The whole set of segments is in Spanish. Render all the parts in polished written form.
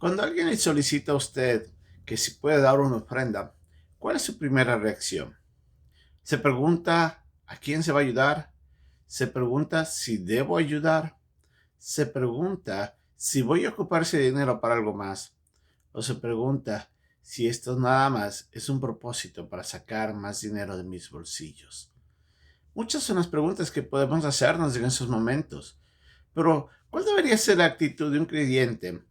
Cuando alguien le solicita a usted que si puede dar una ofrenda, ¿cuál es su primera reacción? ¿Se pregunta a quién se va a ayudar? ¿Se pregunta si debo ayudar? ¿Se pregunta si voy a ocupar ese dinero para algo más? ¿O se pregunta si esto nada más es un propósito para sacar más dinero de mis bolsillos? Muchas son las preguntas que podemos hacernos en esos momentos. Pero, ¿cuál debería ser la actitud de un creyente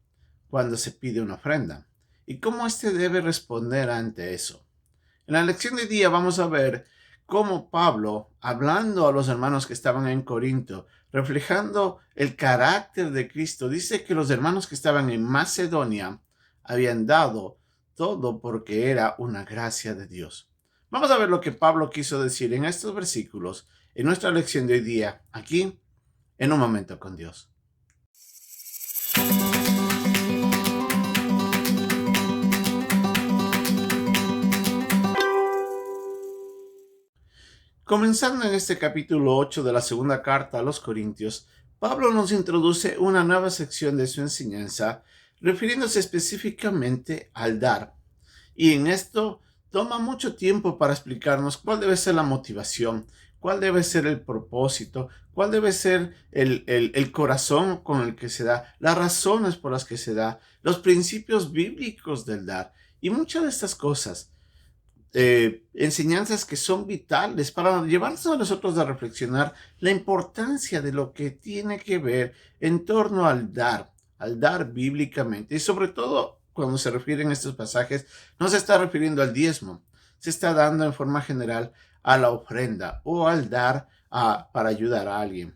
cuando se pide una ofrenda? ¿Y cómo éste debe responder ante eso? En la lección de hoy día vamos a ver cómo Pablo, hablando a los hermanos que estaban en Corinto, reflejando el carácter de Cristo, dice que los hermanos que estaban en Macedonia habían dado todo porque era una gracia de Dios. Vamos a ver lo que Pablo quiso decir en estos versículos en nuestra lección de hoy día, aquí en Un Momento con Dios. Comenzando en este capítulo 8 de la segunda carta a los Corintios, Pablo nos introduce una nueva sección de su enseñanza, refiriéndose específicamente al dar. Y en esto toma mucho tiempo para explicarnos cuál debe ser la motivación, cuál debe ser el propósito, cuál debe ser el corazón con el que se da, las razones por las que se da, los principios bíblicos del dar y muchas de estas cosas. Enseñanzas que son vitales para llevarnos a nosotros a reflexionar la importancia de lo que tiene que ver en torno al dar bíblicamente. Y sobre todo, cuando se refieren a estos pasajes, no se está refiriendo al diezmo, se está dando en forma general a la ofrenda o al dar para ayudar a alguien.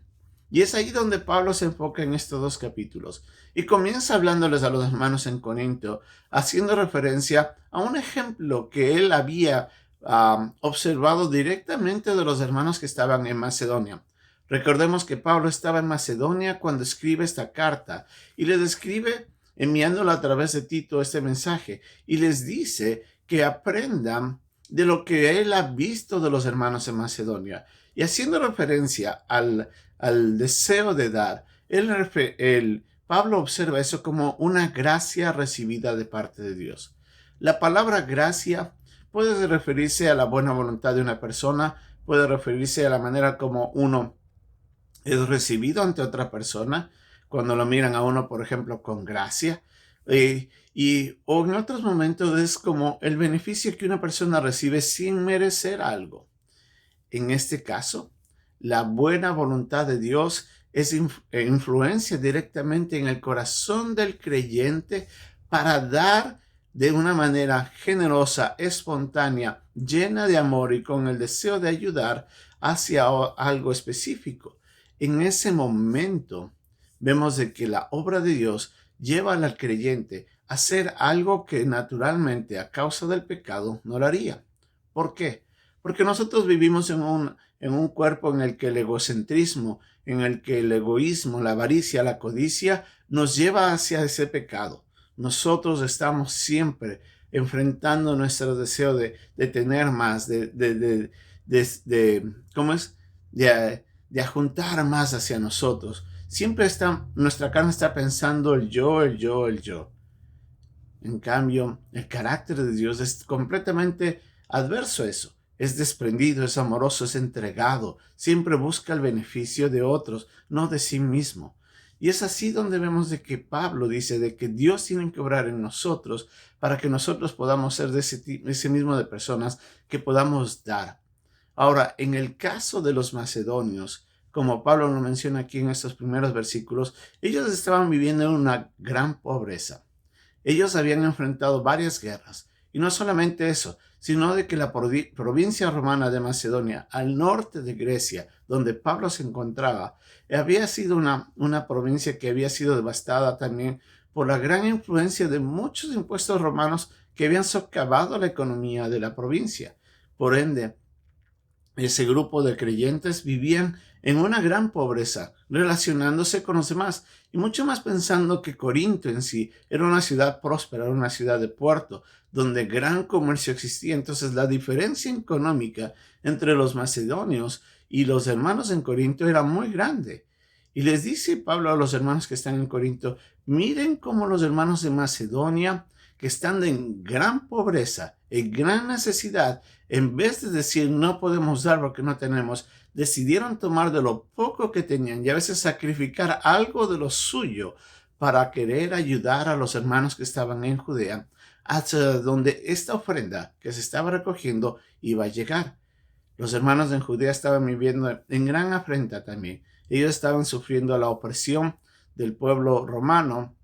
Y es ahí donde Pablo se enfoca en estos dos capítulos y comienza hablándoles a los hermanos en Corinto, haciendo referencia a un ejemplo que él había observado directamente de los hermanos que estaban en Macedonia. Recordemos que Pablo estaba en Macedonia cuando escribe esta carta y les escribe enviándola a través de Tito este mensaje y les dice que aprendan de lo que él ha visto de los hermanos en Macedonia. Y haciendo referencia al deseo de dar, Pablo observa eso como una gracia recibida de parte de Dios. La palabra gracia puede referirse a la buena voluntad de una persona, puede referirse a la manera como uno es recibido ante otra persona, cuando lo miran a uno, por ejemplo, con gracia, o en otros momentos es como el beneficio que una persona recibe sin merecer algo. En este caso, la buena voluntad de Dios influencia directamente en el corazón del creyente para dar de una manera generosa, espontánea, llena de amor y con el deseo de ayudar hacia algo específico. En ese momento vemos de que la obra de Dios lleva al creyente a hacer algo que naturalmente a causa del pecado no lo haría. ¿Por qué? Porque nosotros vivimos en un cuerpo en el que el egocentrismo, en el que el egoísmo, la avaricia, la codicia nos lleva hacia ese pecado. Nosotros estamos siempre enfrentando nuestro deseo de tener más, ¿cómo es? De ajuntar más hacia nosotros. Siempre nuestra carne está pensando el yo, el yo, el yo. En cambio, el carácter de Dios es completamente adverso a eso. Es desprendido, es amoroso, es entregado. Siempre busca el beneficio de otros, no de sí mismo. Y es así donde vemos de que Pablo dice de que Dios tiene que obrar en nosotros para que nosotros podamos ser de ese mismo de personas que podamos dar. Ahora, en el caso de los macedonios, como Pablo lo menciona aquí en estos primeros versículos, ellos estaban viviendo en una gran pobreza. Ellos habían enfrentado varias guerras, y no solamente eso, sino de que la provincia romana de Macedonia, al norte de Grecia, donde Pablo se encontraba, había sido una provincia que había sido devastada también por la gran influencia de muchos impuestos romanos que habían socavado la economía de la provincia. Por ende, ese grupo de creyentes vivían en una gran pobreza, relacionándose con los demás, y mucho más pensando que Corinto en sí era una ciudad próspera, una ciudad de puerto, donde gran comercio existía. Entonces la diferencia económica entre los macedonios y los hermanos en Corinto era muy grande. Y les dice Pablo a los hermanos que están en Corinto, miren cómo los hermanos de Macedonia, que están en gran pobreza, en gran necesidad, en vez de decir no podemos dar porque no tenemos, decidieron tomar de lo poco que tenían y a veces sacrificar algo de lo suyo para querer ayudar a los hermanos que estaban en Judea, hasta donde esta ofrenda que se estaba recogiendo iba a llegar. Los hermanos en Judea estaban viviendo en gran afrenta también. Ellos estaban sufriendo la opresión del pueblo romano,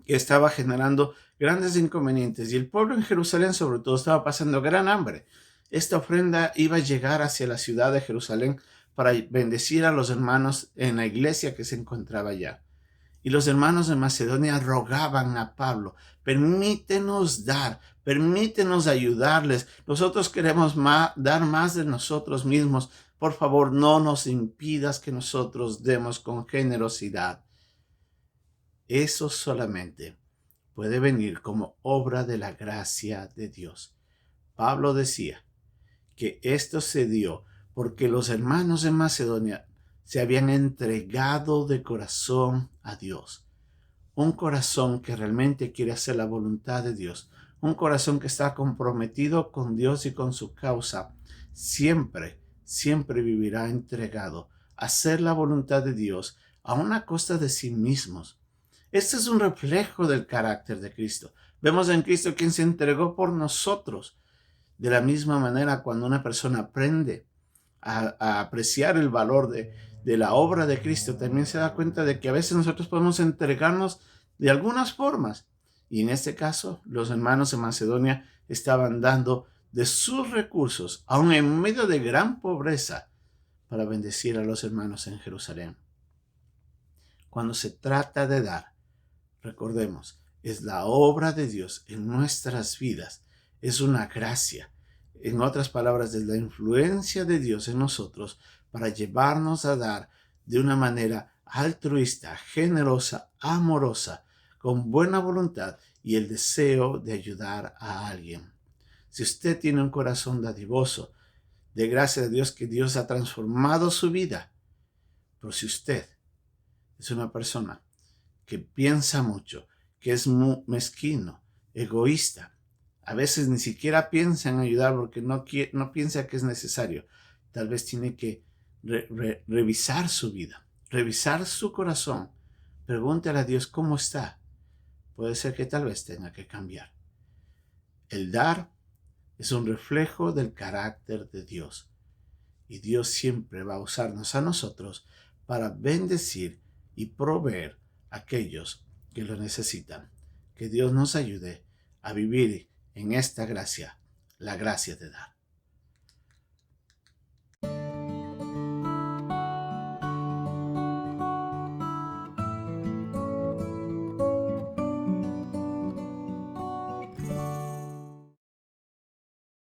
que estaba generando grandes inconvenientes, y el pueblo en Jerusalén sobre todo estaba pasando gran hambre. Esta ofrenda iba a llegar hacia la ciudad de Jerusalén para bendecir a los hermanos en la iglesia que se encontraba allá. Y los hermanos de Macedonia rogaban a Pablo, permítenos dar, permítenos ayudarles. Nosotros queremos dar más de nosotros mismos. Por favor, no nos impidas que nosotros demos con generosidad. Eso solamente puede venir como obra de la gracia de Dios. Pablo decía que esto se dio porque los hermanos de Macedonia se habían entregado de corazón a Dios. Un corazón que realmente quiere hacer la voluntad de Dios. Un corazón que está comprometido con Dios y con su causa. Siempre vivirá entregado a hacer la voluntad de Dios a una costa de sí mismos. Este es un reflejo del carácter de Cristo. Vemos en Cristo quien se entregó por nosotros. De la misma manera, cuando una persona aprende a apreciar el valor de la obra de Cristo, también se da cuenta de que a veces nosotros podemos entregarnos de algunas formas. Y en este caso, los hermanos de Macedonia estaban dando de sus recursos, aun en medio de gran pobreza, para bendecir a los hermanos en Jerusalén. Cuando se trata de dar, recordemos, es la obra de Dios en nuestras vidas. Es una gracia. En otras palabras, es la influencia de Dios en nosotros para llevarnos a dar de una manera altruista, generosa, amorosa, con buena voluntad y el deseo de ayudar a alguien. Si usted tiene un corazón dadivoso, de gracia de Dios que Dios ha transformado su vida. Pero si usted es una persona que piensa mucho, que es mezquino, egoísta, a veces ni siquiera piensa en ayudar porque no piensa que es necesario, tal vez tiene que revisar su vida, revisar su corazón. Pregúntale a Dios cómo está. Puede ser que tal vez tenga que cambiar. El dar es un reflejo del carácter de Dios. Y Dios siempre va a usarnos a nosotros para bendecir y proveer a aquellos que lo necesitan. Que Dios nos ayude a vivir en esta gracia, la gracia de dar.